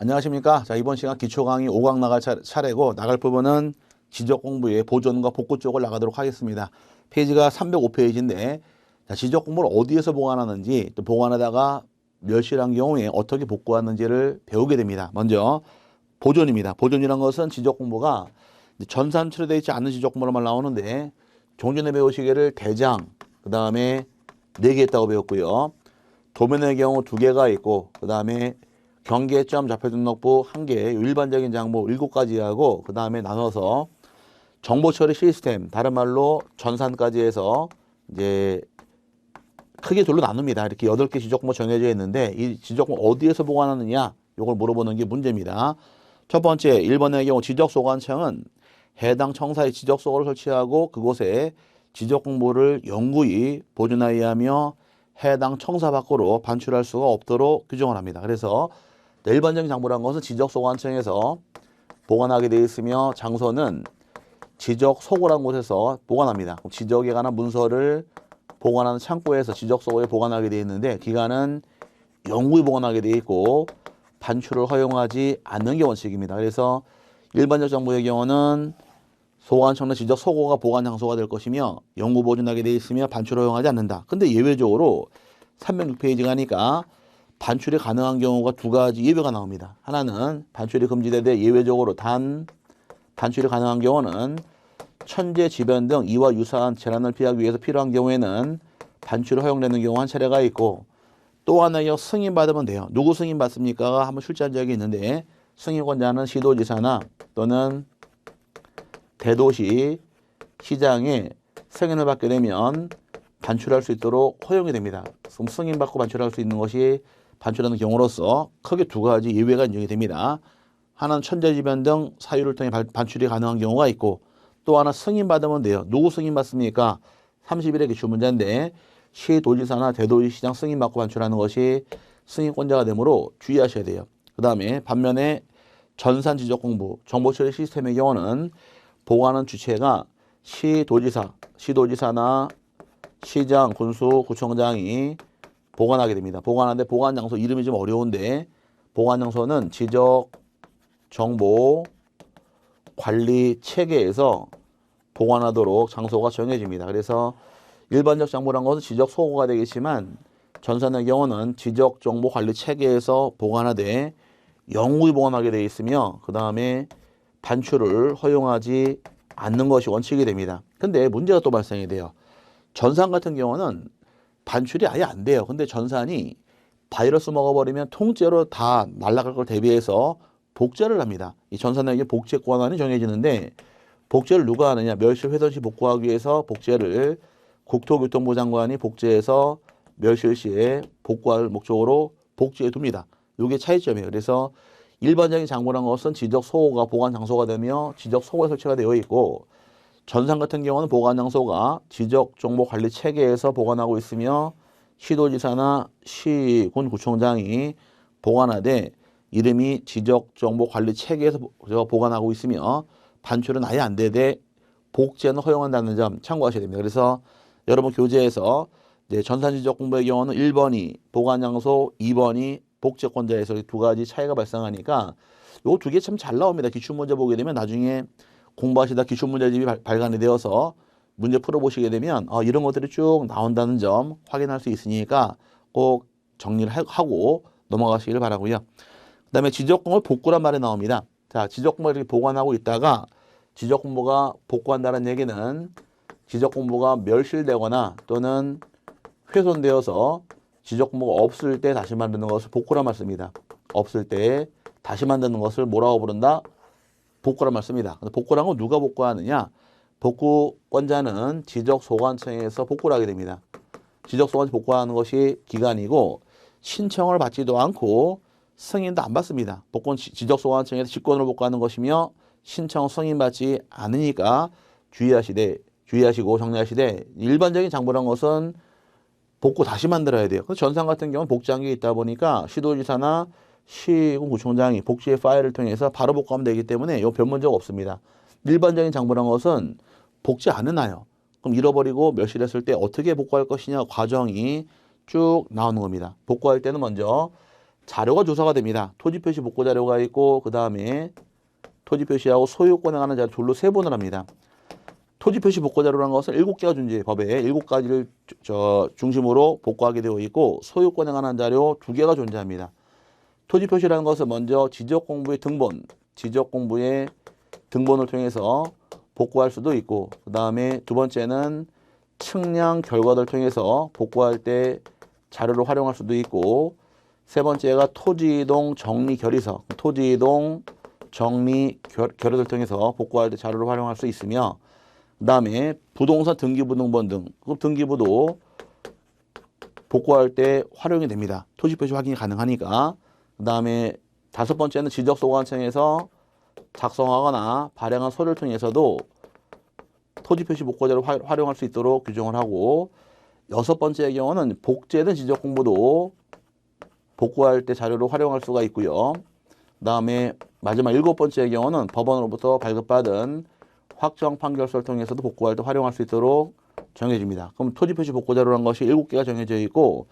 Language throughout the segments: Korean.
안녕하십니까. 자, 이번 시간 기초 강의 5강 나갈 차례고 나갈 부분은 지적 공부의 보존과 복구 쪽을 나가도록 하겠습니다. 페이지가 305페이지인데 지적 공부를 어디에서 보관하는지 또 보관하다가 멸실한 경우에 어떻게 복구하는지를 배우게 됩니다. 먼저 보존입니다. 보존이란 것은 지적 공부가 전산처럼 되어 있지 않은 지적 공부로만 나오는데 좀 전에 배우시기를 대장, 그 다음에 4개 있다고 배웠고요. 도면의 경우 2개가 있고 그 다음에 경계점 좌표등록부 1개, 일반적인 장부 7가지 하고 그 다음에 나눠서 정보 처리 시스템, 다른 말로 전산까지 해서 이제 크게 둘로 나눕니다. 이렇게 8개 지적공부 정해져 있는데 이 지적공부 어디에서 보관하느냐 이걸 물어보는 게 문제입니다. 첫 번째 1번의 경우 지적소관청은 해당 청사의 지적소고를 설치하고 그곳에 지적공부를 영구히 보존하여야 하며 해당 청사 밖으로 반출할 수가 없도록 규정을 합니다. 그래서 일반적인 장부라는 것은 지적소관청에서 보관하게 되어 있으며 장소는 지적소고라는 곳에서 보관합니다. 지적에 관한 문서를 보관하는 창고에서 지적소고에 보관하게 되어 있는데 기간은 영구히 보관하게 되어 있고 반출을 허용하지 않는 게 원칙입니다. 그래서 일반적 장부의 경우는 소관청 내 지적소고가 보관 장소가 될 것이며 영구 보존하게 되어 있으며 반출을 허용하지 않는다. 근데 예외적으로 306페이지 가니까 반출이 가능한 경우가 2가지 예외가 나옵니다. 하나는 반출이 금지되되 예외적으로 단 반출이 가능한 경우는 천재, 지변 등 이와 유사한 재난을 피하기 위해서 필요한 경우에는 반출이 허용되는 경우 한 차례가 있고 또 하나요 승인받으면 돼요. 누구 승인받습니까? 한번 출제한 적이 있는데 승인권자는 시도지사나 또는 대도시 시장에 승인을 받게 되면 반출할 수 있도록 허용이 됩니다. 그럼 승인받고 반출할 수 있는 것이 반출하는 경우로서 크게 2가지 예외가 인정이 됩니다. 하나는 천재지변 등 사유를 통해 반출이 가능한 경우가 있고 또 하나 승인받으면 돼요. 누구 승인받습니까? 30일의 기출문제인데 시도지사나 대도시시장 승인받고 반출하는 것이 승인권자가 되므로 주의하셔야 돼요. 그 다음에 반면에 전산지적공부, 정보처리 시스템의 경우는 보관하는 주체가 시도지사나 시장, 군수, 구청장이 보관하게 됩니다. 보관하는데 보관 장소 이름이 좀 어려운데 보관 장소는 지적 정보 관리 체계에서 보관하도록 장소가 정해집니다. 그래서 일반적 장부란 것은 지적 소고가 되겠지만 전산의 경우는 지적 정보 관리 체계에서 보관하되 영구히 보관하게 되어 있으며 그 다음에 반출을 허용하지 않는 것이 원칙이 됩니다. 근데 문제가 또 발생이 돼요. 전산 같은 경우는 반출이 아예 안 돼요. 근데 전산이 바이러스 먹어버리면 통째로 다 날아갈 걸 대비해서 복제를 합니다. 이 전산에게 복제 권한이 정해지는데 복제를 누가 하느냐? 멸실 훼손 시 복구하기 위해서 복제를 국토교통부 장관이 복제해서 멸실 시에 복구할 목적으로 복제해 둡니다. 이게 차이점이에요. 그래서 일반적인 장부란 것은 지적 소고가 보관 장소가 되며 지적 소고에 설치가 되어 있고 전산 같은 경우는 보관 장소가 지적 정보 관리 체계에서 보관하고 있으며 시도지사나 시군 구청장이 보관하되 이름이 지적 정보 관리 체계에서 보관하고 있으며 반출은 아예 안 되되 복제는 허용한다는 점 참고하셔야 됩니다. 그래서 여러분 교재에서 전산 지적 공부의 경우는 1번이 보관 장소, 2번이 복제권자에서 2가지 차이가 발생하니까 요 2개 참 잘 나옵니다. 기출문제 보게 되면 나중에 공부하시다 기출문제집이 발간이 되어서 문제 풀어보시게 되면 이런 것들이 쭉 나온다는 점 확인할 수 있으니까 꼭 정리를 하고 넘어가시길 바라고요. 그 다음에 지적공부 복구란 말이 나옵니다. 자, 지적공부를 이렇게 보관하고 있다가 지적공부가 복구한다는 얘기는 지적공부가 멸실되거나 또는 훼손되어서 지적공부가 없을 때 다시 만드는 것을 복구란 말 씁니다. 없을 때 다시 만드는 것을 뭐라고 부른다? 복구란 말 씁니다. 복구란 건 누가 복구하느냐? 복구권자는 지적소관청에서 복구를 하게 됩니다. 지적소관청이 복구하는 것이 기간이고 신청을 받지도 않고 승인도 안 받습니다. 복구는 지적소관청에서 직권으로 복구하는 것이며 신청 승인받지 않으니까 주의하시고 정리하시되 일반적인 장부란 것은 복구 다시 만들어야 돼요. 전산 같은 경우는 복제한 게 있다 보니까 시도지사나 시군 구청장이 복제 파일을 통해서 바로 복구하면 되기 때문에 이 별 문제가 없습니다. 일반적인 장부란 것은 복제 안 해놔요. 그럼 잃어버리고 멸실했을 때 어떻게 복구할 것이냐 과정이 쭉 나오는 겁니다. 복구할 때는 먼저 자료가 조사가 됩니다. 토지 표시 복구 자료가 있고 그 다음에 토지 표시하고 소유권에 관한 자료 둘로 세분을 합니다. 토지 표시 복구 자료라는 것은 7개가 존재해 법에 7가지를 중심으로 복구하게 되어 있고 소유권에 관한 자료 2개가 존재합니다. 토지 표시라는 것은 먼저 지적공부의 등본, 지적공부의 등본을 통해서 복구할 수도 있고 그 다음에 두 번째는 측량 결과를 통해서 복구할 때 자료로 활용할 수도 있고 세 번째가 토지이동 정리 결의서, 토지이동 정리 결의를 통해서 복구할 때 자료로 활용할 수 있으며 그 다음에 부동산 등기부 등본 등 등기부도 복구할 때 활용이 됩니다. 토지 표시 확인이 가능하니까. 그 다음에 5번째는 지적소관청에서 작성하거나 발행한 서류를 통해서도 토지 표시 복구자를 활용할 수 있도록 규정을 하고 6번째의 경우는 복제된 지적공부도 복구할 때 자료로 활용할 수가 있고요. 그 다음에 마지막 7번째의 경우는 법원으로부터 발급받은 확정 판결서를 통해서도 복구할 때 활용할 수 있도록 정해집니다. 그럼 토지 표시 복구 자료라는 것이 7개가 정해져 있고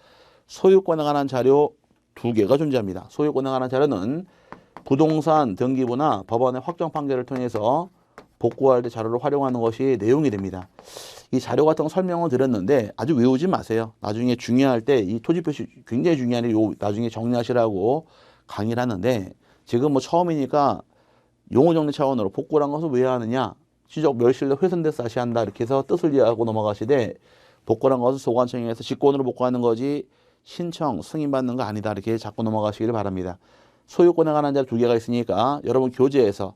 소유권에 관한 자료 2개가 존재합니다. 소유권에 관한 자료는 부동산 등기부나 법원의 확정 판결을 통해서 복구할 때 자료로 활용하는 것이 내용이 됩니다. 이 자료 같은 거 설명을 드렸는데 아주 외우지 마세요. 나중에 중요할 때 이 토지 표시 굉장히 중요하니 나중에 정리하시라고 강의를 하는데 지금 뭐 처음이니까 용어 정리 차원으로 복구란 것을 왜 하느냐? 지적 멸실로 훼손돼서 다시 한다 이렇게 해서 뜻을 이해하고 넘어가시되 복구란 것은 소관청에서 직권으로 복구하는 거지 신청 승인받는 거 아니다 이렇게 자꾸 넘어가시기를 바랍니다. 소유권에 관한 자료 2개가 있으니까 여러분 교재에서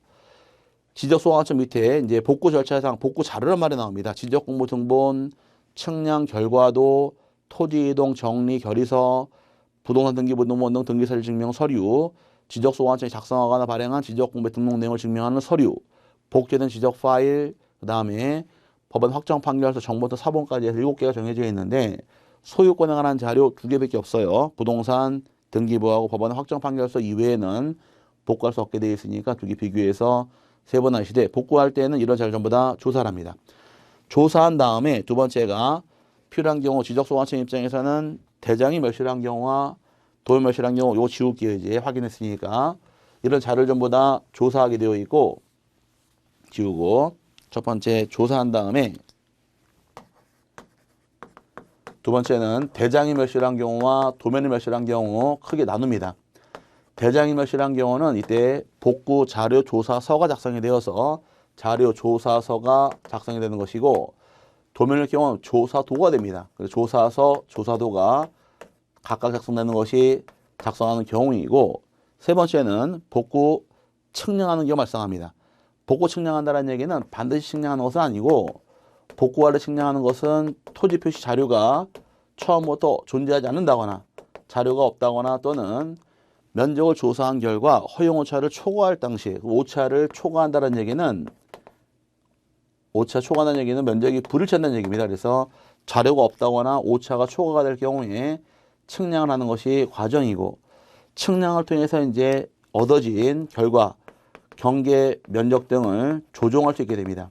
지적소관청 밑에 이제 복구 절차상 복구 자료란 말이 나옵니다. 지적공부 등본, 측량 결과도, 토지이동 정리 결의서, 부동산 등기부 등본 등 등기사실 증명 서류, 지적소관청이 작성하거나 발행한 지적공부 등록 내용을 증명하는 서류, 복제된 지적 파일, 그 다음에 법원 확정 판결서 정보부터 사본까지 해서 7개가 정해져 있는데 소유권에 관한 자료 2개밖에 없어요. 부동산 등기부하고 법원 확정 판결서 이외에는 복구할 수 없게 되어 있으니까 2개 비교해서 3번 하시되 복구할 때는 이런 자료 전부 다 조사를 합니다. 조사한 다음에 두 번째가 필요한 경우 지적소관청 입장에서는 대장이 멸실한 경우와 도면 멸실한 경우 요 지우기 이제 확인했으니까 이런 자료를 전부 다 조사하게 되어 있고 지우고 첫 번째 조사한 다음에 두 번째는 대장이 멸실한 경우와 도면이 멸실한 경우 크게 나눕니다. 대장이 멸실한 경우는 이때 복구 자료 조사서가 작성이 되어서 자료 조사서가 작성이 되는 것이고 도면일 경우는 조사도가 됩니다. 그래서 조사서, 조사도가 각각 작성되는 것이 작성하는 경우이고 세 번째는 복구 측량하는 경우 발생합니다. 복구 측량한다는 얘기는 반드시 측량하는 것은 아니고 복구하려 측량하는 것은 토지 표시 자료가 처음부터 존재하지 않는다거나 자료가 없다거나 또는 면적을 조사한 결과 허용 오차를 초과할 당시 오차를 초과한다는 얘기는 오차 초과한다는 얘기는 면적이 불일치한다는 얘기입니다. 그래서 자료가 없다거나 오차가 초과가 될 경우에 측량을 하는 것이 과정이고 측량을 통해서 이제 얻어진 결과 경계 면적 등을 조정할 수 있게 됩니다.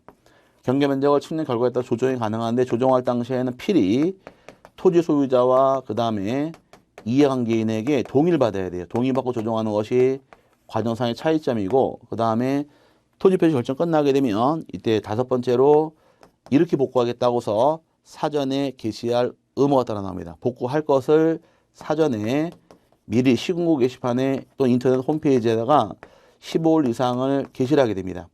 경계 면적을 측량 결과에 따라 조정이 가능한데 조정할 당시에는 필히 토지 소유자와 그 다음에 이해관계인에게 동의를 받아야 돼요. 동의받고 조정하는 것이 과정상의 차이점이고 그 다음에 토지 표시 결정 끝나게 되면 이때 5번째로 이렇게 복구하겠다고서 사전에 게시할 의무가 따라 나옵니다. 복구할 것을 사전에 미리 시군구 게시판에 또 인터넷 홈페이지에다가 15일 이상을 게시를 하게 됩니다.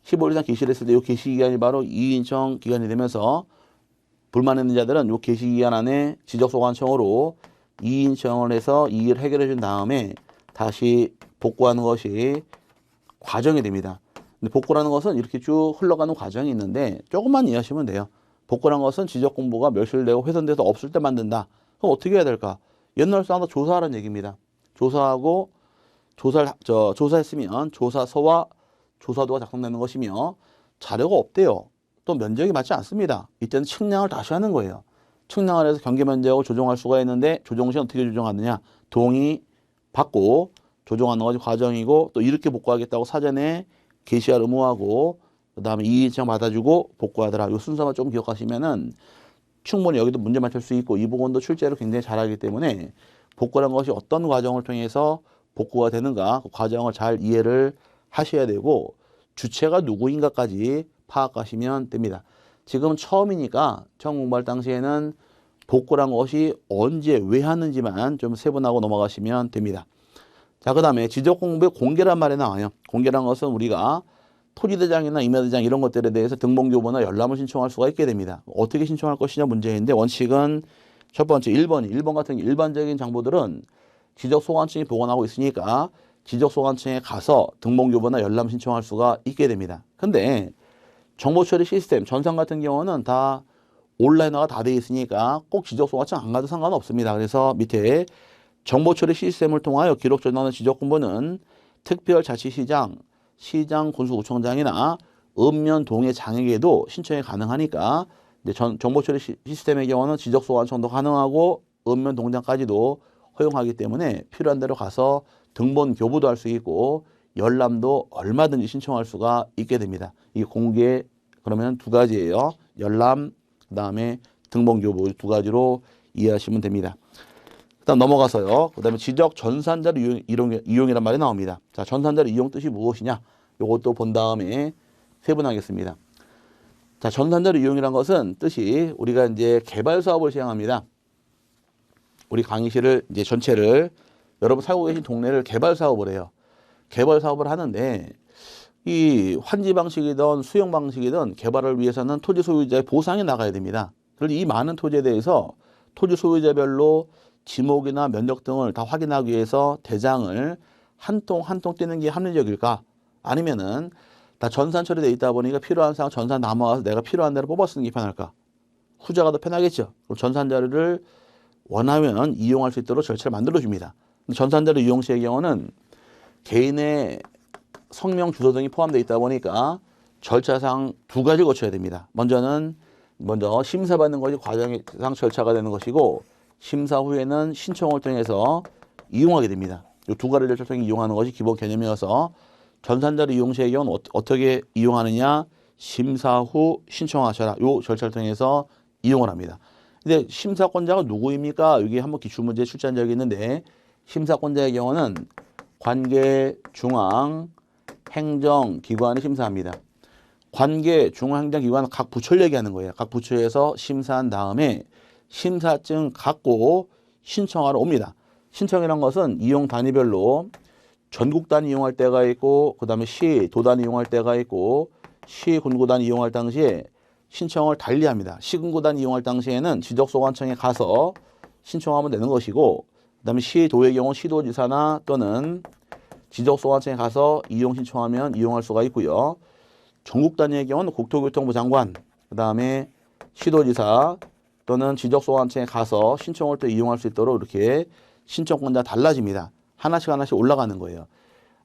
15일 이상 게시를 했을 때 이 게시 기간이 바로 이의인청 기간이 되면서 불만 있는 자들은 이 게시 기간 안에 지적소관청으로 이의인청을 해서 이의를 해결해 준 다음에 다시 복구하는 것이 과정이 됩니다. 근데 복구라는 것은 이렇게 쭉 흘러가는 과정이 있는데 조금만 이해하시면 돼요. 복구라는 것은 지적공부가 멸실되고 훼손돼서 없을 때 만든다. 그럼 어떻게 해야 될까? 옛날 사람도 조사하라는 얘기입니다. 조사하고 조사했으면 조사서와 조사도가 작성되는 것이며 자료가 없대요. 또 면적이 맞지 않습니다. 이때는 측량을 다시 하는 거예요. 측량을 해서 경계 면적을 조정할 수가 있는데 조정 시 어떻게 조정하느냐? 동의 받고 조정하는 것이 과정이고 또 이렇게 복구하겠다고 사전에 게시할 의무하고 그 다음에 이의인청 받아주고 복구하더라. 이 순서만 좀 기억하시면은 충분히 여기도 문제 맞출 수 있고 이 부분도 출제를 굉장히 잘하기 때문에 복구라는 것이 어떤 과정을 통해서 복구가 되는가 그 과정을 잘 이해를 하셔야 되고 주체가 누구인가까지 파악하시면 됩니다. 지금 처음이니까 처음 공부할 당시에는 복구란 것이 언제 왜 하는지만 좀 세분하고 넘어가시면 됩니다. 자, 그 다음에 지적 공부의 공개란 말이 나와요. 공개란 것은 우리가 토지대장이나 임야대장 이런 것들에 대해서 등본교부나 열람을 신청할 수가 있게 됩니다. 어떻게 신청할 것이냐 문제인데 원칙은 첫 번째 1번 같은 일반적인 정보들은 지적소관청이 보관하고 있으니까 지적소관청에 가서 등본교부나 열람 신청할 수가 있게 됩니다. 근데 정보처리 시스템, 전산 같은 경우는 다 온라인화가 다 돼 있으니까 꼭 지적소관청 안 가도 상관없습니다. 그래서 밑에 정보처리 시스템을 통하여 기록 전환하는 지적공부는 특별자치시장, 시장, 군수구청장이나 읍면, 동의, 장에게도 신청이 가능하니까 이제 정보처리 시스템의 경우는 지적소관청도 가능하고 읍면, 동장까지도 허용하기 때문에 필요한 대로 가서 등본 교부도 할 수 있고 열람도 얼마든지 신청할 수가 있게 됩니다. 이 공개 그러면 두 가지예요. 열람 그다음에 등본 교부 두 가지로 이해하시면 됩니다. 그다음 넘어가서요. 그다음에 지적 전산자료 이용이란 말이 나옵니다. 자, 전산자료 이용 뜻이 무엇이냐? 요것도 본 다음에 세분하겠습니다. 자, 전산자료 이용이란 것은 뜻이 우리가 이제 개발 사업을 시행합니다. 우리 강의실을 이제 전체를 여러분 살고 계신 동네를 개발 사업을 해요. 개발 사업을 하는데 이 환지 방식이든 수용 방식이든 개발을 위해서는 토지 소유자의 보상이 나가야 됩니다. 그래서 이 많은 토지에 대해서 토지 소유자별로 지목이나 면적 등을 다 확인하기 위해서 대장을 한 통 한 통 떼는 게 합리적일까? 아니면은 다 전산 처리되어 있다 보니까 필요한 사항 전산 남아와서 내가 필요한 대로 뽑아 쓰는 게 편할까? 후자가 더 편하겠죠. 그럼 전산 자료를 원하면 이용할 수 있도록 절차를 만들어 줍니다. 전산 자료 이용 시의 경우는 개인의 성명, 주소 등이 포함되어 있다 보니까 절차상 두 가지 거쳐야 됩니다. 먼저 심사받는 것이 과정상 절차가 되는 것이고 심사 후에는 신청을 통해서 이용하게 됩니다. 이 두 가지 절차를 통해 이용하는 것이 기본 개념이어서 전산자료 이용 시의 경우는 어떻게 이용하느냐 심사 후 신청하셔라. 이 절차를 통해서 이용을 합니다. 근데 심사권자가 누구입니까? 여기 한번 기출문제에 출제한 적이 있는데 심사권자의 경우는 관계 중앙 행정기관이 심사합니다. 관계 중앙행정기관은 각 부처를 얘기하는 거예요. 각 부처에서 심사한 다음에 심사증 갖고 신청하러 옵니다. 신청이란 것은 이용 단위별로 전국 단위 이용할 때가 있고 그 다음에 시, 도 단위 이용할 때가 있고 시, 군구 단위 이용할 당시에 신청을 달리합니다. 시, 군구 단위 이용할 당시에는 지적소관청에 가서 신청하면 되는 것이고 그 다음에 시, 도의 경우 시도지사나 또는 지적소관청에 가서 이용 신청하면 이용할 수가 있고요. 전국 단위의 경우는 국토교통부 장관, 그 다음에 시도지사 또는 지적소관청에 가서 신청을 또 이용할 수 있도록 이렇게 신청권자 달라집니다. 하나씩 올라가는 거예요.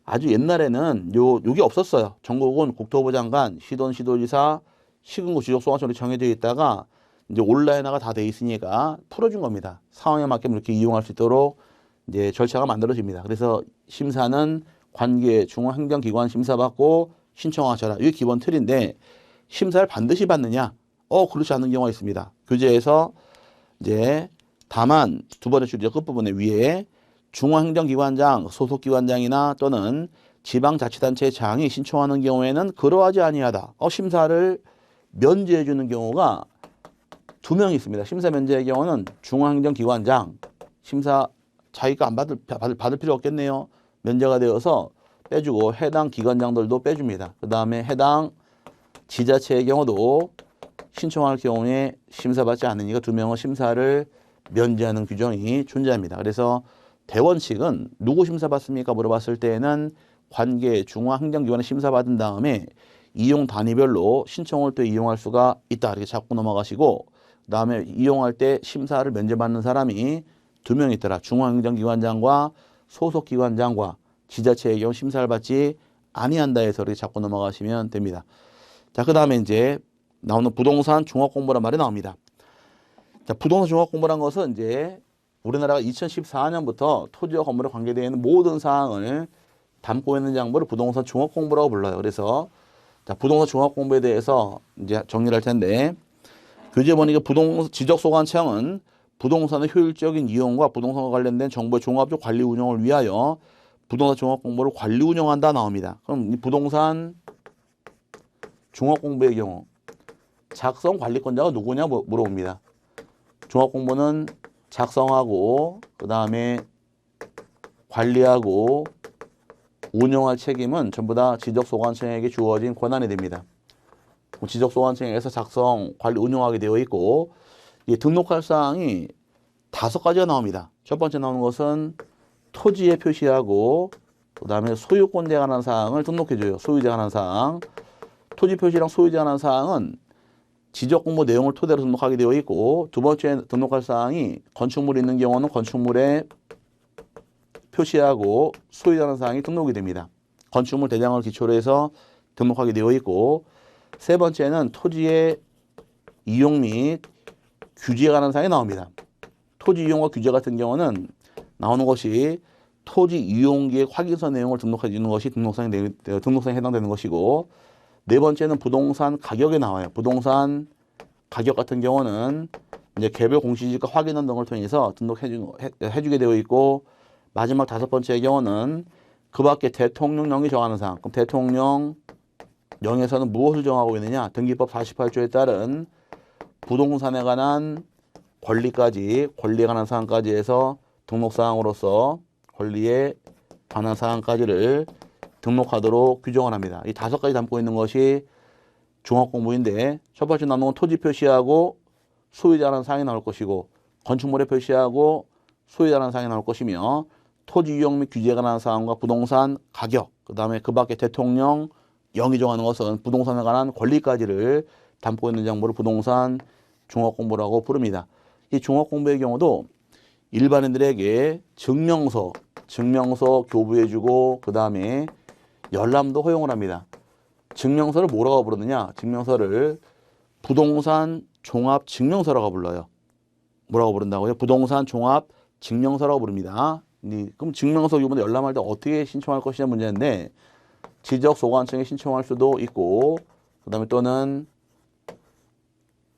아주 옛날에는 요게 없었어요. 전국은 국토부 장관, 시도는 시도지사, 시군구 지적소관청으로 정해져 있다가 이제 온라인화가 다 돼 있으니까 풀어준 겁니다. 상황에 맞게 이렇게 이용할 수 있도록 이제 절차가 만들어집니다. 그래서 심사는 관계 중앙행정기관 심사받고 신청하셔라. 이게 기본 틀인데 심사를 반드시 받느냐? 그렇지 않은 경우가 있습니다. 교재에서 이제 다만 두 번째 줄이죠. 끝부분에 위에 중앙행정기관장, 소속기관장이나 또는 지방자치단체장이 신청하는 경우에는 그러하지 아니하다. 심사를 면제해 주는 경우가 두 명 있습니다. 심사 면제의 경우는 중앙행정기관장, 심사 자기가 안 받을 필요 없겠네요. 면제가 되어서 빼주고 해당 기관장들도 빼줍니다. 그 다음에 해당 지자체의 경우도 신청할 경우에 심사받지 않으니까 두 명은 심사를 면제하는 규정이 존재합니다. 그래서 대원칙은 누구 심사받습니까? 물어봤을 때에는 관계 중앙행정기관에 심사받은 다음에 이용 단위별로 신청을 또 이용할 수가 있다. 이렇게 잡고 넘어가시고 그 다음에 이용할 때 심사를 면제받는 사람이 두 명 있더라. 중앙행정기관장과 소속기관장과 지자체의 경우 심사를 받지 아니한다 해서 이렇게 잡고 넘어가시면 됩니다. 자, 그 다음에 이제 나오는 부동산 종합공부란 말이 나옵니다. 자, 부동산 종합공부란 것은 이제 우리나라가 2014년부터 토지와 건물에 관계되어 있는 모든 사항을 담고 있는 장부를 부동산 종합공부라고 불러요. 그래서 자, 부동산 종합공부에 대해서 이제 정리를 할 텐데 교재 보니까 지적소관청은 부동산의 효율적인 이용과 부동산과 관련된 정보의 종합적 관리 운영을 위하여 부동산 종합공부를 관리 운영한다 나옵니다. 그럼 이 부동산 종합공부의 경우 작성 관리권자가 누구냐 물어봅니다. 종합공부는 작성하고 그 다음에 관리하고 운영할 책임은 전부 다 지적소관청에게 주어진 권한이 됩니다. 지적소관청에서 작성, 관리, 운영하게 되어 있고 등록할 사항이 5가지가 나옵니다. 첫 번째 나오는 것은 토지에 표시하고 그 다음에 소유권에 관한 사항을 등록해줘요. 소유자에 관한 사항. 토지 표시랑 소유자에 관한 사항은 지적공부 내용을 토대로 등록하게 되어 있고 두 번째 등록할 사항이 건축물이 있는 경우는 건축물에 표시하고 소유자에 관한 사항이 등록이 됩니다. 건축물 대장을 기초로 해서 등록하게 되어 있고 세 번째는 토지의 이용 및 규제에 관한 사항이 나옵니다. 토지 이용과 규제 같은 경우는 나오는 것이 토지 이용계획 확인서 내용을 등록해 주는 것이 등록상에 해당되는 것이고 네 번째는 부동산 가격에 나와요. 부동산 가격 같은 경우는 이제 개별 공시지가 확인원 등을 통해서 해주게 되어 있고 마지막 5번째의 경우는 그 밖에 대통령령이 정하는 사항. 그럼 대통령령에서는 무엇을 정하고 있느냐? 등기법 48조에 따른 부동산에 관한 권리에 관한 사항까지 해서 등록사항으로서 권리에 관한 사항까지를 등록하도록 규정을 합니다. 이 5가지 담고 있는 것이 종합공부인데 첫 번째 나오는 건 토지 표시하고 소유자라는 사항이 나올 것이고 건축물에 표시하고 소유자라는 사항이 나올 것이며 토지 이용 및 규제에 관한 사항과 부동산 가격 그 다음에 그 밖에 대통령 영이 정하는 것은 부동산에 관한 권리까지를 담고 있는 정보를 부동산 종합공부라고 부릅니다. 이 종합공부의 경우도 일반인들에게 증명서 교부해주고 그 다음에 열람도 허용을 합니다. 증명서를 뭐라고 부르느냐? 증명서를 부동산 종합 증명서라고 불러요. 뭐라고 부른다고요? 부동산 종합 증명서라고 부릅니다. 그럼 증명서 교부는 열람할 때 어떻게 신청할 것이냐 문제인데 지적소관청에 신청할 수도 있고 그 다음에 또는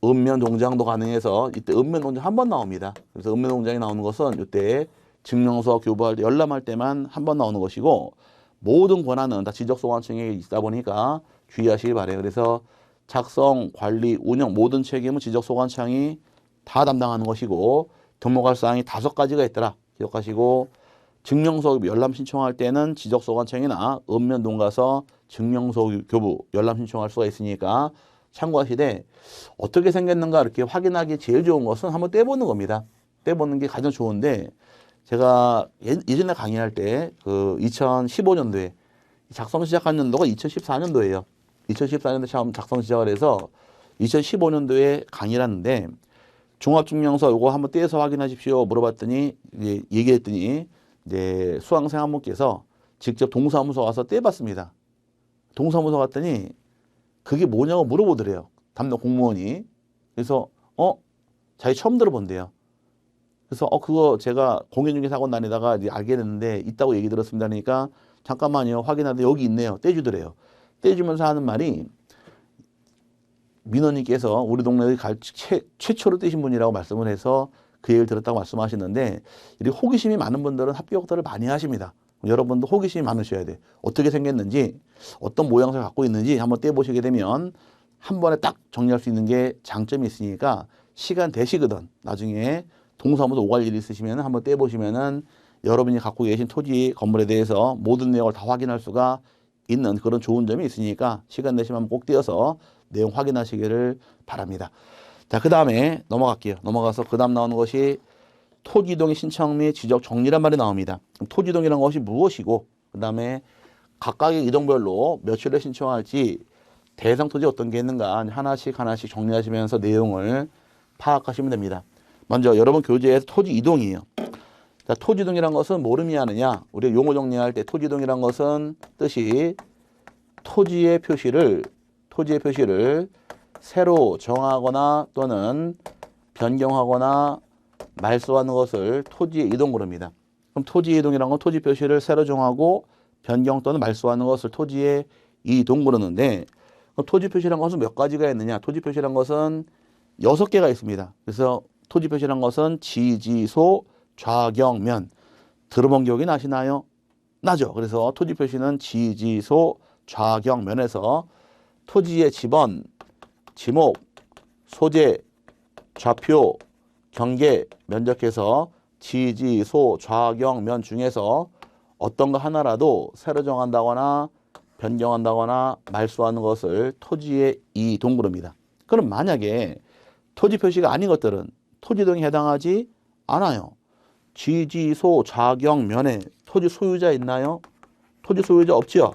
읍면동장도 가능해서 이때 읍면동장 한 번 나옵니다. 그래서 읍면동장이 나오는 것은 이때 증명서 교부할 때 열람할 때만 한 번 나오는 것이고 모든 권한은 다 지적소관청에 있다 보니까 주의하시기 바래요. 그래서 작성, 관리, 운영 모든 책임은 지적소관청이 다 담당하는 것이고 등록할 사항이 5가지가 있더라. 기억하시고 증명서 열람 신청할 때는 지적소관청이나 읍면동 가서 증명서 교부 열람 신청할 수가 있으니까 참고하시되 어떻게 생겼는가 이렇게 확인하기 제일 좋은 것은 한번 떼보는 겁니다. 떼보는 게 가장 좋은데 제가 예전에 강의할 때 그 2015년도에 작성 시작한 연도가 2014년도예요. 2014년도에 처음 작성 시작을 해서 2015년도에 강의를 하는데 종합증명서 이거 한번 떼서 확인하십시오 물어봤더니 얘기했더니 이제 수강생 한 분께서 직접 동사무소 와서 떼봤습니다. 동사무소 갔더니 그게 뭐냐고 물어보더래요. 담당 공무원이. 그래서 자기 처음 들어본대요. 그래서 그거 제가 공연 중에 사고 다니다가 이제 알게 됐는데 있다고 얘기 들었습니다. 그러니까 잠깐만요. 확인하는데 여기 있네요. 떼주더래요. 떼주면서 하는 말이 민원님께서 우리 동네에 최초로 떼신 분이라고 말씀을 해서 그 얘기를 들었다고 말씀하시는데 이렇게 호기심이 많은 분들은 합격들을 많이 하십니다. 여러분도 호기심이 많으셔야 돼. 어떻게 생겼는지 어떤 모양새를 갖고 있는지 한번 떼보시게 되면 한 번에 딱 정리할 수 있는 게 장점이 있으니까 시간 되시거든. 나중에 동사무소 오갈 일이 있으시면 한번 떼보시면은 여러분이 갖고 계신 토지 건물에 대해서 모든 내용을 다 확인할 수가 있는 그런 좋은 점이 있으니까 시간 되시면 꼭 떼어서 내용 확인하시기를 바랍니다. 자, 그 다음에 넘어갈게요. 넘어가서 그 다음 나오는 것이 토지이동의 신청 및 지적 정리란 말이 나옵니다. 토지이동이라는 것이 무엇이고 그 다음에 각각의 이동별로 며칠에 신청할지 대상 토지 어떤 게 있는가 하나씩 정리하시면서 내용을 파악하시면 됩니다. 먼저 여러분 교재에서 토지 이동이에요. 자, 토지 이동이란 것은 뭘 의미하느냐? 우리가 용어 정리할 때 토지 이동이란 것은 뜻이 토지의 표시를 새로 정하거나 또는 변경하거나 말소하는 것을 토지의 이동 부릅니다. 그럼 토지 이동이란 건 토지 표시를 새로 정하고 변경 또는 말소하는 것을 토지의 이동 부르는데 토지 표시란 것은 몇 가지가 있느냐? 토지 표시란 것은 6개가 있습니다. 그래서 토지 표시란 것은 지지소 좌경면. 들어본 기억이 나시나요? 나죠. 그래서 토지 표시는 지지소 좌경면에서 토지의 지번, 지목, 소재, 좌표, 경계, 면적해서 지지소 좌경면 중에서 어떤 거 하나라도 새로 정한다거나 변경한다거나 말소하는 것을 토지의 이동 부릅니다. 그럼 만약에 토지 표시가 아닌 것들은 토지동에 해당하지 않아요. 지지소 좌경면에 토지 소유자 있나요? 토지 소유자 없지요.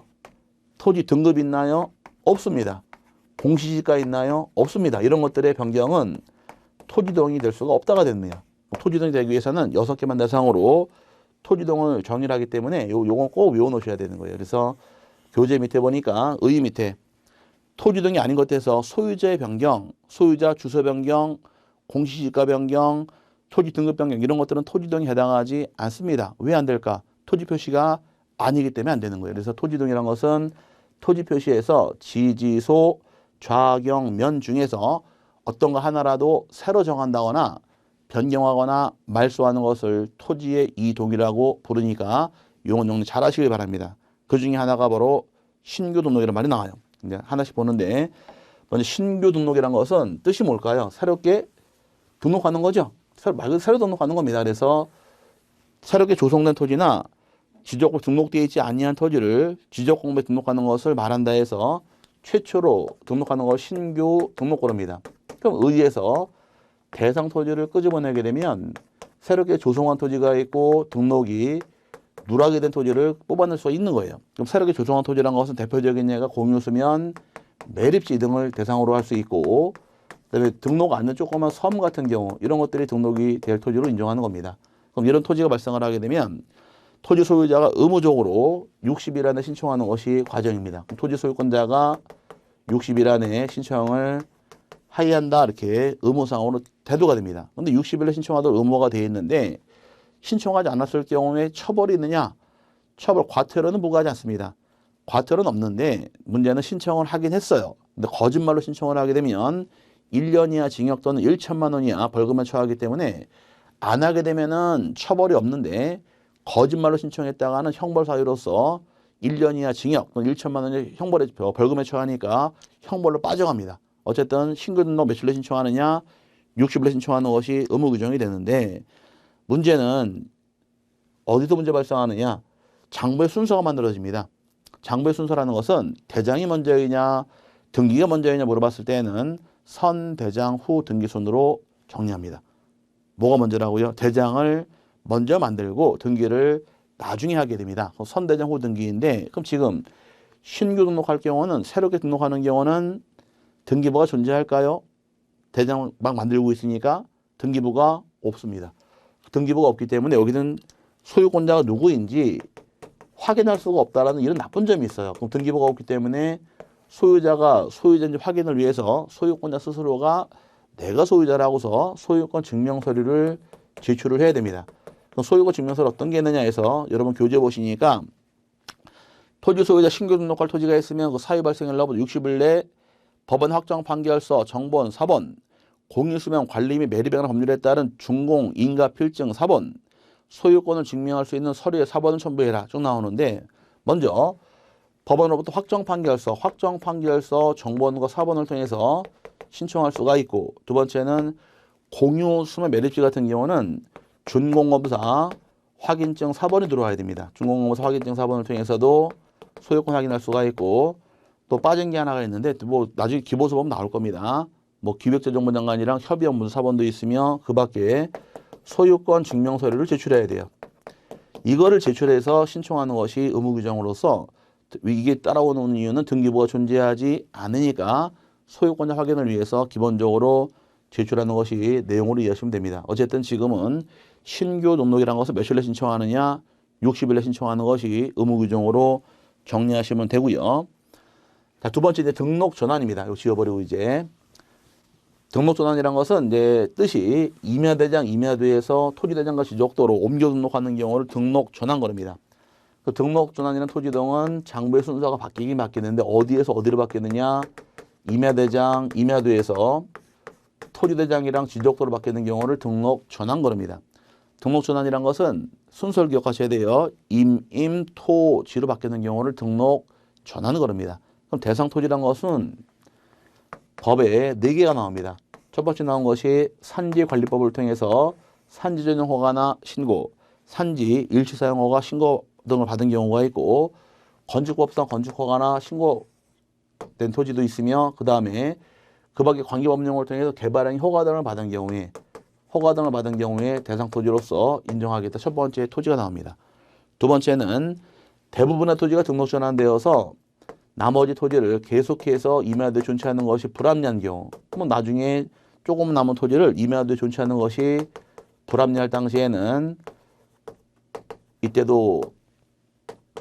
토지 등급 있나요? 없습니다. 공시지가 있나요? 없습니다. 이런 것들의 변경은 토지동이 될 수가 없다가 됩니다. 토지동이 되기 위해서는 6개만 대상으로 토지동을 정의를 하기 때문에 요건 꼭 외워놓으셔야 되는 거예요. 그래서 교재 밑에 보니까 의 밑에 토지동이 아닌 것에서 소유자의 변경, 소유자 주소 변경, 공시지가 변경, 토지 등급 변경 이런 것들은 토지동에 해당하지 않습니다. 왜 안 될까? 토지 표시가 아니기 때문에 안 되는 거예요. 그래서 토지동이라는 것은 토지 표시에서 지지소 좌경면 중에서 어떤 거 하나라도 새로 정한다거나 변경하거나 말소하는 것을 토지의 이동이라고 부르니까 용어 정리 잘 하시길 바랍니다. 그 중에 하나가 바로 신규 등록이라는 말이 나와요. 이제 하나씩 보는데 먼저 신규 등록이라는 것은 뜻이 뭘까요? 새롭게 등록하는 거죠. 새로 등록하는 겁니다. 그래서 새롭게 조성된 토지나 지적으로 등록되어 있지 아니한 토지를 지적공부에 등록하는 것을 말한다 해서 최초로 등록하는 것 신규 등록고입니다. 그럼 의에서 대상 토지를 끄집어내게 되면 새롭게 조성한 토지가 있고 등록이 누락이 된 토지를 뽑아낼 수가 있는 거예요. 그럼 새롭게 조성한 토지라는 것은 대표적인 예가 공유수면, 매립지 등을 대상으로 할 수 있고 그다음에 등록 안 된 조그만 섬 같은 경우 이런 것들이 등록이 될 토지로 인정하는 겁니다. 그럼 이런 토지가 발생을 하게 되면 토지 소유자가 의무적으로 60일 안에 신청하는 것이 과정입니다. 그럼 토지 소유권자가 60일 안에 신청을 하의한다 이렇게 의무상으로 대두가 됩니다. 그런데 60일에 신청하도록 의무가 되어 있는데 신청하지 않았을 경우에 처벌이 있느냐? 처벌 과태료는 부과하지 않습니다. 과태료는 없는데 문제는 신청을 하긴 했어요. 근데 거짓말로 신청을 하게 되면 1년 이하 징역 또는 1천만 원 이하 벌금에 처하기 때문에 안 하게 되면은 처벌이 없는데 거짓말로 신청했다가는 형벌 사유로서 1년 이하 징역 또는 1천만 원의 벌금에 처하니까 형벌로 빠져갑니다. 어쨌든 신규 등록 며칠에 신청하느냐 60일에 신청하는 것이 의무 규정이 되는데 문제는 어디서 문제 발생하느냐 장부의 순서가 만들어집니다. 장부의 순서라는 것은 대장이 먼저이냐 등기가 먼저이냐 물어봤을 때는 선, 대장, 후 등기 순으로 정리합니다. 뭐가 먼저라고요? 대장을 먼저 만들고 등기를 나중에 하게 됩니다. 선, 대장, 후 등기인데 그럼 지금 신규 등록할 경우는 새롭게 등록하는 경우는 등기부가 존재할까요? 대장 막 만들고 있으니까 등기부가 없습니다. 등기부가 없기 때문에 여기는 소유권자가 누구인지 확인할 수가 없다라는 이런 나쁜 점이 있어요. 그럼 등기부가 없기 때문에 소유자가 소유자인지 확인을 위해서 소유권자 스스로가 내가 소유자라고서 소유권 증명서류를 제출을 해야 됩니다. 그럼 소유권 증명서를 어떤 게 있느냐 해서 여러분 교재 보시니까 토지 소유자 신규 등록할 토지가 있으면 그 사유 발생일로부터 60일 내 법원 확정 판결서 정본 4번, 공유수명 관리 및 매립에 관한 법률에 따른 준공, 인가, 필증 4번, 소유권을 증명할 수 있는 서류의 4번을 첨부해라 쭉 나오는데 먼저 법원으로부터 확정 판결서 정본과 4번을 통해서 신청할 수가 있고 두 번째는 공유수명 매립지 같은 경우는 준공검사 확인증 4번이 들어와야 됩니다. 준공검사 확인증 4번을 통해서도 소유권 확인할 수가 있고 또 빠진 게 하나가 있는데 뭐 나중에 기보서 보면 나올 겁니다. 뭐 기획재정부 장관이랑 협의업무서 4번도 있으며 그 밖에 소유권 증명 서류를 제출해야 돼요. 이거를 제출해서 신청하는 것이 의무 규정으로서 이게 따라오는 이유는 등기부가 존재하지 않으니까 소유권자 확인을 위해서 기본적으로 제출하는 것이 내용으로 이해하시면 됩니다. 어쨌든 지금은 신규 등록이라는 것을 며칠에 신청하느냐 60일에 신청하는 것이 의무 규정으로 정리하시면 되고요. 자, 두 번째 이제 등록 전환입니다. 이거 지워버리고 이제 등록 전환이란 것은 이제 뜻이 임야대장, 임야도에서 토지대장과 지적도로 옮겨 등록하는 경우를 등록 전환거입니다. 그 등록 전환이라는 토지등은 장부의 순서가 바뀌긴 바뀌는데 어디에서 어디로 바뀌느냐? 임야대장, 임야도에서 토지대장이랑 지적도로 바뀌는 경우를 등록 전환 거릅니다. 등록 전환이란 것은 순서를 기억하셔야 돼요. 토지로 바뀌는 경우를 등록 전환 거릅니다. 그럼 대상 토지란 것은 법에 4개가 나옵니다. 첫 번째 나온 것이 산지관리법을 통해서 산지 전용 허가나 신고, 산지 일시 사용 허가 신고 등을 받은 경우가 있고, 건축법상 건축 허가나 신고된 토지도 있으며, 그 다음에 그 밖에 관계법령을 통해서 개발행 허가 등을 받은 경우에 대상 토지로서 인정하겠다. 첫 번째 토지가 나옵니다. 두 번째는 대부분의 토지가 등록 전환되어서 나머지 토지를 계속해서 임야도에 존치하는 것이 불합리한 경우, 뭐 나중에 조금 남은 토지를 임야도에 존치하는 것이 불합리할 당시에는 이때도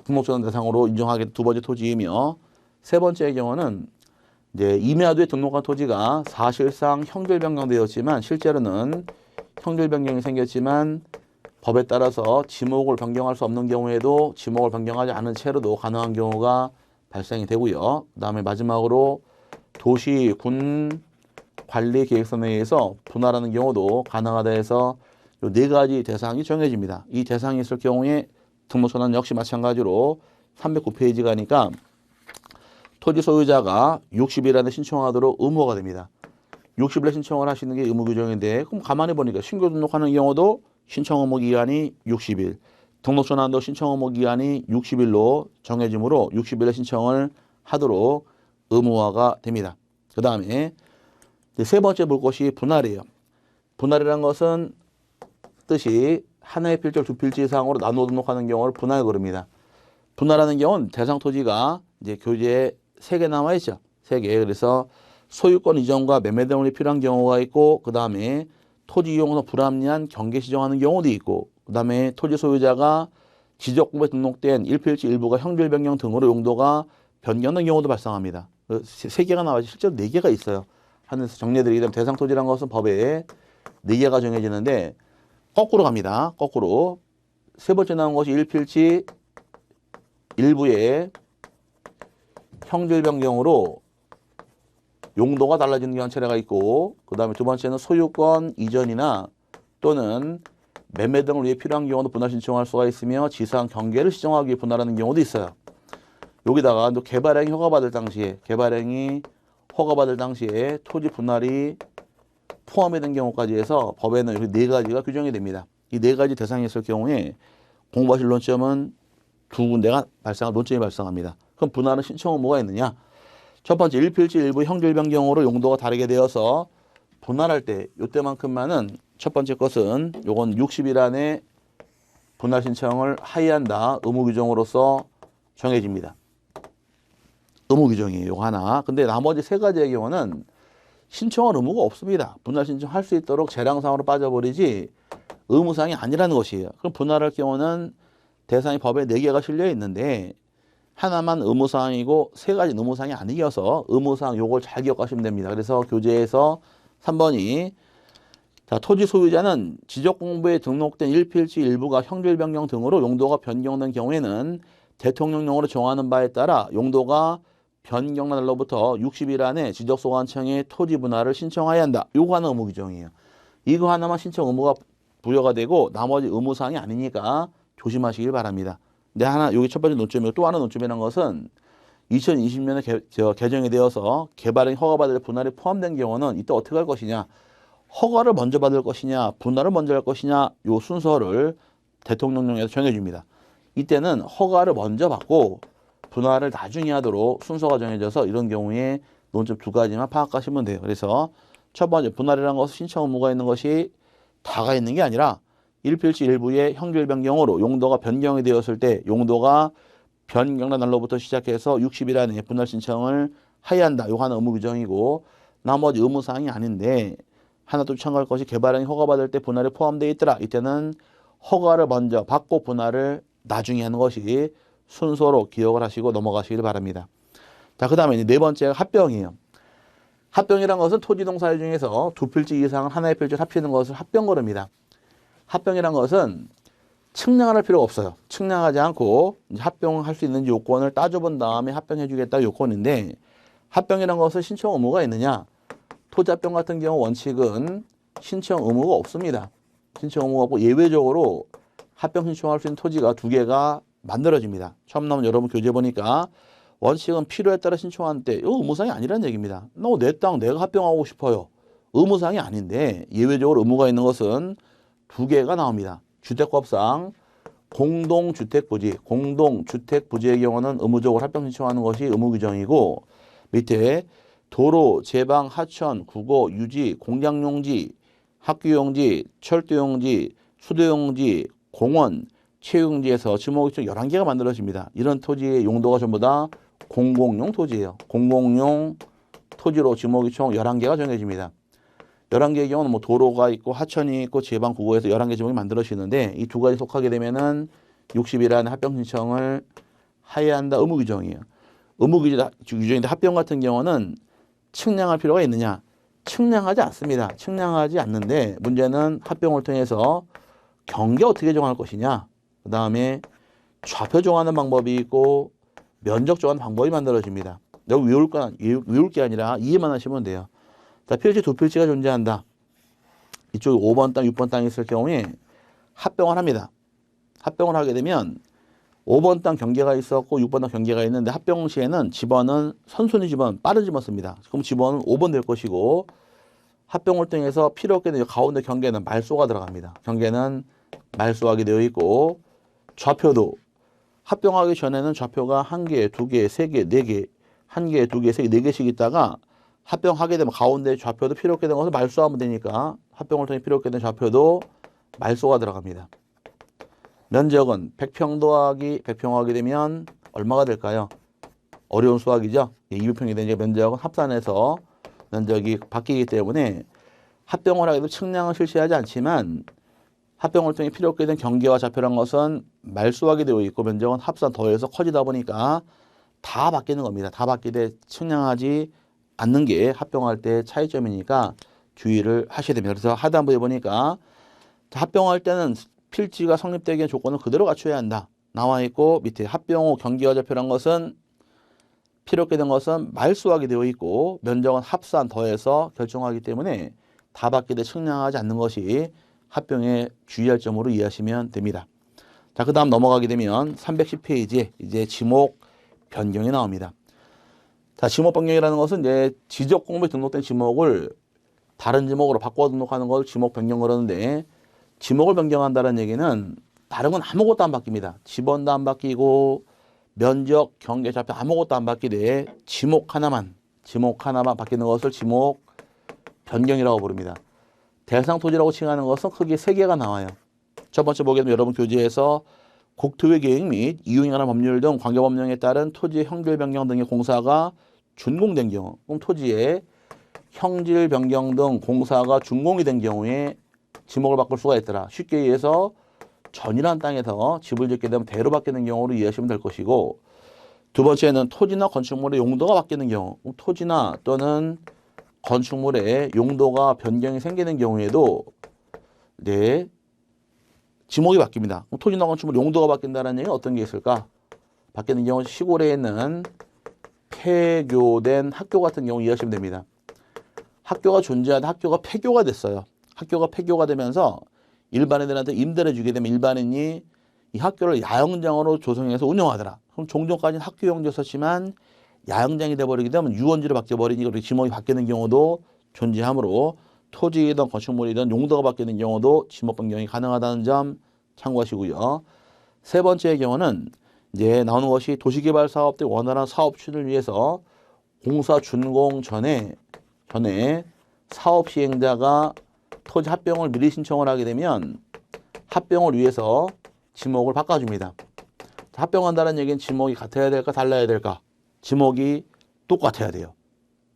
등록 전환 대상으로 인정하겠다. 두 번째 토지이며, 세 번째의 경우는 이제 임야도에 등록한 토지가 사실상 형질 변경되었지만 실제로는 형질 변경이 생겼지만 법에 따라서 지목을 변경할 수 없는 경우에도 지목을 변경하지 않은 채로도 가능한 경우가 발생이 되고요. 그 다음에 마지막으로 도시, 군 관리 계획서 내에서 분할하는 경우도 가능하다 해서 이 4가지 대상이 정해집니다. 이 대상이 있을 경우에 등록 전환 역시 마찬가지로 309페이지 가니까 토지 소유자가 60일 안에 신청하도록 의무화가 됩니다. 60일에 신청을 하시는 게 의무 규정인데, 그럼 가만히 보니까 신규 등록하는 경우도 신청 의무 기간이 60일, 등록 전환도 신청 의무 기간이 60일로 정해지므로 60일에 신청을 하도록 의무화가 됩니다. 그 다음에 세 번째 볼 것이 분할이에요. 분할이라는 것은 뜻이 하나의 필지를 2필지 이상으로 나누어 등록하는 경우를 분할 그럽니다. 분할하는 경우는 대상 토지가 이제 교재에 3개 남아 있죠. 3개. 그래서 소유권 이전과 매매 등이 필요한 경우가 있고, 그 다음에 토지 이용에서 불합리한 경계 시정하는 경우도 있고, 그 다음에 토지 소유자가 지적법에 등록된 1필지 일부가 형질 변경 등으로 용도가 변경된 경우도 발생합니다. 3개가 나와서 실제로 4개가 있어요. 하늘에서 정리해드리게 되면 대상 토지라는 것은 법에 4개가 정해지는데 거꾸로 갑니다. 거꾸로. 세 번째 나온 것이 1필지 일부의 형질 변경으로 용도가 달라지는 경우 한 차례가 있고, 그 다음에 두 번째는 소유권 이전이나 또는 매매 등을 위해 필요한 경우도 분할 신청할 수가 있으며 지상 경계를 시정하기 위해 분할하는 경우도 있어요. 여기다가 또 개발행위 허가받을 당시에 토지 분할이 포함이 된 경우까지 해서 법에는 이 4가지가 규정이 됩니다. 이 4가지 대상이 있을 경우에 공부하실 논점은 2군데가 논점이 발생합니다. 그럼 분할은 신청 의무가 있느냐? 첫 번째 1필지 일부 형질 변경으로 용도가 다르게 되어서 분할할 때 이때만큼만은 첫 번째 것은 요건 60일 안에 분할 신청을 하여한다. 의무 규정으로서 정해집니다. 의무 규정이에요. 요거 하나. 근데 나머지 3가지의 경우는 신청할 의무가 없습니다. 분할 신청할 수 있도록 재량상으로 빠져버리지 의무사항이 아니라는 것이에요. 그럼 분할할 경우는 대상이 법에 4개가 실려 있는데 하나만 의무사항이고 3가지 의무사항이 아니어서 의무사항 요걸 잘 기억하시면 됩니다. 그래서 교재에서 3번이 자, 토지 소유자는 지적공부에 등록된 1필지 일부가 형질 변경 등으로 용도가 변경된 경우에는 대통령령으로 정하는 바에 따라 용도가 변경한 날로부터 60일 안에 지적소관청에 토지 분할을 신청해야 한다. 요거 하나 의무 규정이에요. 이거 하나만 신청 의무가 부여가 되고 나머지 의무사항이 아니니까 조심하시길 바랍니다. 근데 여기 첫 번째 논점이고 또 하나 논점이라는 것은 2020년에 개정이 되어서 개발행 허가받을 분할이 포함된 경우는 이때 어떻게 할 것이냐, 허가를 먼저 받을 것이냐, 분할을 먼저 할 것이냐, 요 순서를 대통령령에서 정해줍니다. 이때는 허가를 먼저 받고 분할을 나중에 하도록 순서가 정해져서 이런 경우에 논점 2가지만 파악하시면 돼요. 그래서 첫 번째 분할이라는 것은 신청 의무가 있는 것이 다가 있는 게 아니라 1필지 일부의 형질 변경으로 용도가 변경이 되었을 때 용도가 변경한 날로부터 시작해서 60일 안에 분할 신청을 해야 한다. 이거 하나 의무 규정이고 나머지 의무사항이 아닌데 하나 또 참고할 것이 개발행위 허가받을 때 분할이 포함되어 있더라. 이때는 허가를 먼저 받고 분할을 나중에 하는 것이 순서로 기억을 하시고 넘어가시길 바랍니다. 자, 그 다음에 4번째가 합병이에요. 합병이란 것은 토지동사유 중에서 2필지 이상은 하나의 필지를 합치는 것을 합병거릅니다. 합병이란 것은 측량을 할 필요가 없어요. 측량하지 않고 합병할 수 있는지 요건을 따져본 다음에 합병해 주겠다 요건인데 합병이란 것은 신청 의무가 있느냐? 토지합병 같은 경우 원칙은 신청 의무가 없습니다. 신청 의무가 없고 예외적으로 합병 신청할 수 있는 토지가 2개가 만들어집니다. 처음 나온 여러분 교재 보니까 원칙은 필요에 따라 신청하는 때 이거 의무사항이 아니라는 얘기입니다. 너 내 땅 내가 합병하고 싶어요. 의무사항이 아닌데 예외적으로 의무가 있는 것은 2개가 나옵니다. 주택법상 공동주택부지, 공동주택부지의 경우는 의무적으로 합병 신청하는 것이 의무 규정이고 밑에 도로, 제방, 하천, 국어, 유지, 공장용지, 학교용지, 철도용지, 수도용지, 공원, 체육용지에서 지목이 총 11개가 만들어집니다. 이런 토지의 용도가 전부 다 공공용 토지예요. 공공용 토지로 지목이 총 11개가 정해집니다. 11개의 경우는 뭐 도로가 있고 하천이 있고 제방, 국어에서 11개 지목이 만들어지는데 이 2가지 속하게 되면은 60이라는 합병 신청을 해야 한다 의무 규정이에요. 의무 규정인데 합병 같은 경우는 측량할 필요가 있느냐? 측량하지 않습니다. 측량하지 않는데 문제는 합병을 통해서 경계 어떻게 정할 것이냐? 그 다음에 좌표 정하는 방법이 있고 면적 정하는 방법이 만들어집니다. 여기 외울 게 아니라 이해만 하시면 돼요. 자, 필지 2필지가 존재한다. 이쪽에 5번 땅, 6번 땅이 있을 경우에 합병을 합니다. 합병을 하게 되면 5번 땅 경계가 있었고 6번 땅 경계가 있는데 합병 시에는 집원은 선순위 집원, 빠른 집원 씁니다. 그럼 집원은 5번 될 것이고 합병을 통해서 필요 없게 되면 가운데 경계는 말소가 들어갑니다. 경계는 말소하게 되어 있고 좌표도 합병하기 전에는 좌표가 1개, 2개, 3개, 4개, 1개, 2개, 3개, 4개씩 있다가 합병하게 되면 가운데 좌표도 필요 없게 된 것을 말소하면 되니까 합병을 통해 필요 없게 된 좌표도 말소가 들어갑니다. 면적은 100평 더하기 100평 하게 되면 얼마가 될까요? 어려운 수학이죠. 200평이 되는 면적은 합산해서 면적이 바뀌기 때문에 합병을 하게 되면 측량을 실시하지 않지만 합병을 통해 필요 없게 된 경계와 좌표란 것은 말소하게 되어 있고 면적은 합산 더해서 커지다 보니까 다 바뀌는 겁니다. 다 바뀌되 측량하지 않는 게 합병할 때 차이점이니까 주의를 하셔야 됩니다. 그래서 하단부에 보니까 합병할 때는 필지가 성립되기 위한 조건을 그대로 갖춰야 한다. 나와 있고 밑에 합병 후 경계와 좌표란 것은 필요 없게 된 것은 말소하게 되어 있고 면적은 합산 더해서 결정하기 때문에 다 바뀌되 측량하지 않는 것이 합병에 주의할 점으로 이해하시면 됩니다. 자, 그 다음 넘어가게 되면 310페이지에 이제 지목 변경이 나옵니다. 자, 지목 변경이라는 것은 이제 지적 공부에 등록된 지목을 다른 지목으로 바꿔 등록하는 걸 지목 변경 그러는데 지목을 변경한다는 얘기는 다른 건 아무것도 안 바뀝니다. 집원도 안 바뀌고 면적, 경계, 좌표 아무것도 안 바뀌되 지목 하나만 바뀌는 것을 지목 변경이라고 부릅니다. 대상 토지라고 칭하는 것은 크게 3개가 나와요. 첫 번째 보게 되면 여러분 교재에서 국토의 계획 및 이용에 관한 법률 등 관계법령에 따른 토지의 형질 변경 등의 공사가 준공된 경우, 그럼 토지의 형질 변경 등 공사가 준공이 된 경우에 지목을 바꿀 수가 있더라. 쉽게 얘기해서 전이란 땅에서 집을 짓게 되면 대로 바뀌는 경우로 이해하시면 될 것이고 두 번째는 토지나 건축물의 용도가 바뀌는 경우, 토지나 또는 건축물의 용도가 변경이 생기는 경우에도 네, 지목이 바뀝니다. 토지나 건축물 용도가 바뀐다는 얘기는 어떤 게 있을까? 바뀌는 경우 시골에 있는 폐교된 학교 같은 경우 이해하시면 됩니다. 학교가 존재하던 학교가 폐교가 됐어요. 학교가 폐교가 되면서 일반인들한테 임대를 주게 되면 일반인이 이 학교를 야영장으로 조성해서 운영하더라. 그럼 종전까지는 학교용지였었지만 야영장이 돼버리게 되면 유원지로 바뀌어버리니까 우리 지목이 바뀌는 경우도 존재하므로 토지이든 건축물이든 용도가 바뀌는 경우도 지목 변경이 가능하다는 점 참고하시고요. 세 번째의 경우는 이제 나오는 것이 도시개발 사업들 원활한 사업 추진을 위해서 공사 준공 전에 사업 시행자가 토지 합병을 미리 신청을 하게 되면 합병을 위해서 지목을 바꿔줍니다. 합병한다는 얘기는 지목이 같아야 될까 달라야 될까? 지목이 똑같아야 돼요.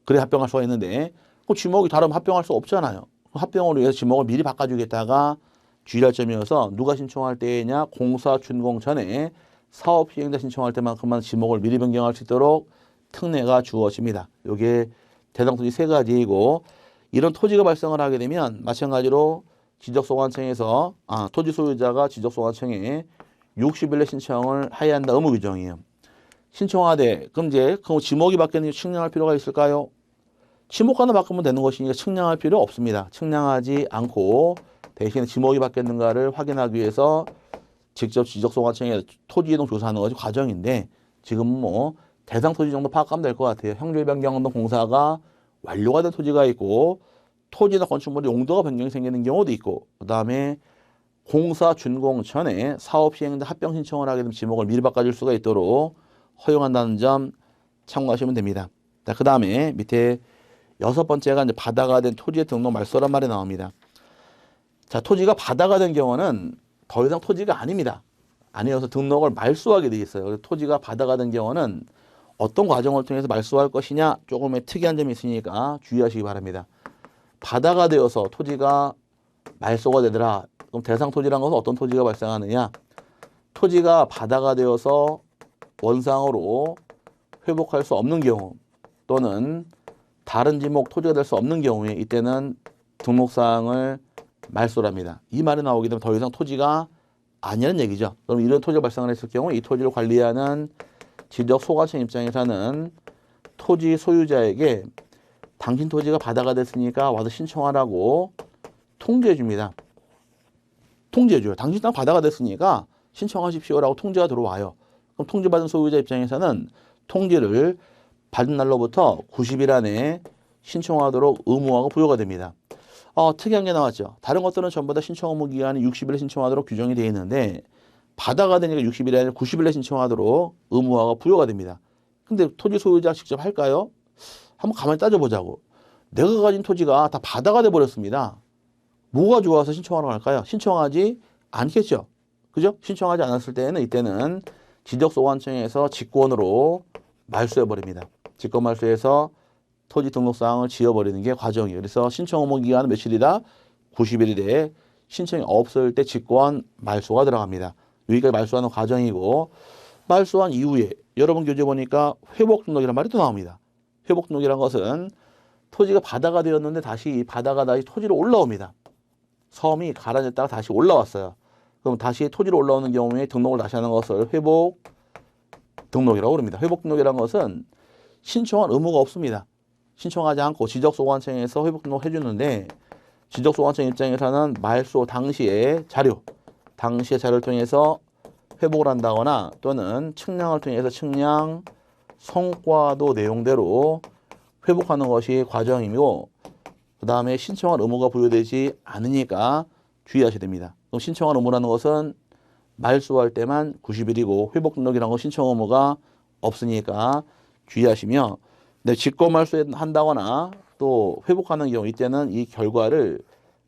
그래 합병할 수가 있는데 그 지목이 다르면 합병할 수 없잖아요. 합병을 위해서 지목을 미리 바꿔주겠다가 주의할 점이어서 누가 신청할 때냐 공사 준공 전에 사업 시행자 신청할 때만큼만 지목을 미리 변경할 수 있도록 특례가 주어집니다. 이게 대상 토지 3가지이고 이런 토지가 발생을 하게 되면 마찬가지로 지적소관청에서 토지 소유자가 지적소관청에 60일 내 신청을 해야 한다 의무 규정이에요. 신청하되 그럼 이제 그 지목이 바뀌는 게 측량할 필요가 있을까요? 지목하나 바꾸면 되는 것이니까 측량할 필요 없습니다. 측량하지 않고 대신에 지목이 바뀌었는가를 확인하기 위해서 직접 지적소관청에 토지이동 조사하는 것이 과정인데 지금은 뭐 대상 토지 정도 파악하면 될 것 같아요. 형질 변경 등 공사가 완료가 된 토지가 있고 토지나 건축물의 용도가 변경이 생기는 경우도 있고 그다음에 공사 준공 전에 사업 시행 등 합병 신청을 하게 되면 지목을 미리 바꿔줄 수가 있도록 허용한다는 점 참고하시면 됩니다. 자, 그다음에 밑에 6번째가 이제 바다가 된 토지의 등록 말소란 말이 나옵니다. 자, 토지가 바다가 된 경우는 더 이상 토지가 아닙니다. 아니어서 등록을 말소하게 돼 있어요. 그래서 토지가 바다가 된 경우는 어떤 과정을 통해서 말소할 것이냐 조금의 특이한 점이 있으니까 주의하시기 바랍니다. 바다가 되어서 토지가 말소가 되더라. 그럼 대상 토지란 것은 어떤 토지가 발생하느냐? 토지가 바다가 되어서 원상으로 회복할 수 없는 경우 또는 다른 지목 토지가 될 수 없는 경우에 이때는 등록사항을 말소랍니다. 이 말이 나오게 되면 더 이상 토지가 아니라는 얘기죠. 그럼 이런 토지가 발생을 했을 경우 이 토지를 관리하는 지적소관청 입장에서는 토지 소유자에게 당신 토지가 바다가 됐으니까 와서 신청하라고 통지해 줍니다. 통지해 줘요. 당신 땅 바다가 됐으니까 신청하십시오라고 통지가 들어와요. 그럼 통지받은 소유자 입장에서는 통지를 받은 날로부터 90일 안에 신청하도록 의무화가 부여가 됩니다. 특이한 게 나왔죠. 다른 것들은 전부 다 신청 의무 기간이 60일에 신청하도록 규정이 되어 있는데 바다가 되니까 60일이 아니라 90일에 신청하도록 의무화가 부여가 됩니다. 근데 토지 소유자 직접 할까요? 한번 가만히 따져보자고. 내가 가진 토지가 다 바다가 돼버렸습니다. 뭐가 좋아서 신청하러 갈까요? 신청하지 않겠죠. 그죠? 신청하지 않았을 때는 이때는 지적소관청에서 직권으로 말소해버립니다. 직권 말소해서 토지 등록사항을 지워버리는 게 과정이에요. 그래서 신청 의무 기간은 며칠이다? 90일에 신청이 없을 때 직권 말소가 들어갑니다. 여기까지 말소하는 과정이고 말소한 이후에 여러분 교재 보니까 회복등록이라는 말이 또 나옵니다. 회복등록이라는 것은 토지가 바다가 되었는데 다시 바다가 다시 토지로 올라옵니다. 섬이 가라앉았다가 다시 올라왔어요. 그럼 다시 토지로 올라오는 경우에 등록을 다시 하는 것을 회복 등록이라고 부릅니다. 회복 등록이라는 것은 신청할 의무가 없습니다. 신청하지 않고 지적소관청에서 회복 등록해 주는데 지적소관청 입장에서는 말소 당시의 자료를 통해서 회복을 한다거나 또는 측량을 통해서 측량 성과도 내용대로 회복하는 것이 과정이고 그 다음에 신청할 의무가 부여되지 않으니까 주의하셔야 됩니다. 그럼 신청할 의무라는 것은 말소할 때만 90일이고 회복 등록이라는 건 신청 의무가 없으니까 주의하시며 직권 말소한다거나 또 회복하는 경우 이때는 이 결과를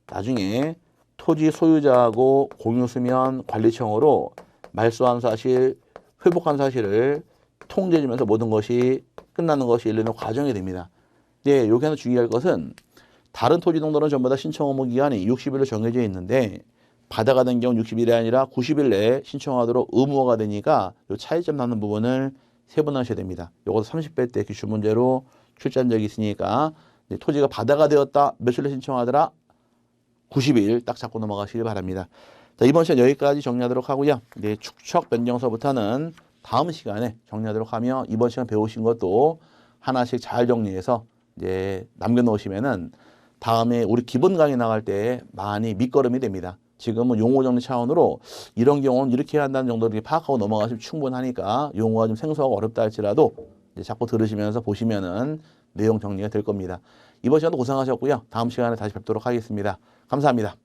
나중에 토지 소유자하고 공유수면 관리청으로 말소한 사실, 회복한 사실을 통지해 주면서 모든 것이 끝나는 것이 일련의 과정이 됩니다. 네, 여기서 주의할 것은 다른 토지 등록은 전부 다 신청 의무 기간이 60일로 정해져 있는데 바다가 된 경우 60일이 아니라 90일 내에 신청하도록 의무화가 되니까 이 차이점 나는 부분을 세분하셔야 됩니다. 이것도 30회 때 기출 문제로 출제한 적이 있으니까 토지가 바다가 되었다. 며칠에 신청하더라? 90일 딱 잡고 넘어가시길 바랍니다. 자, 이번 시간 여기까지 정리하도록 하고요. 네, 축척 변경서부터는 다음 시간에 정리하도록 하며 이번 시간 배우신 것도 하나씩 잘 정리해서 이제 남겨놓으시면은 다음에 우리 기본 강의 나갈 때 많이 밑거름이 됩니다. 지금은 용어 정리 차원으로 이런 경우는 이렇게 해야 한다는 정도로 파악하고 넘어가시면 충분하니까 용어가 좀 생소하고 어렵다 할지라도 이제 자꾸 들으시면서 보시면은 내용 정리가 될 겁니다. 이번 시간도 고생하셨고요. 다음 시간에 다시 뵙도록 하겠습니다. 감사합니다.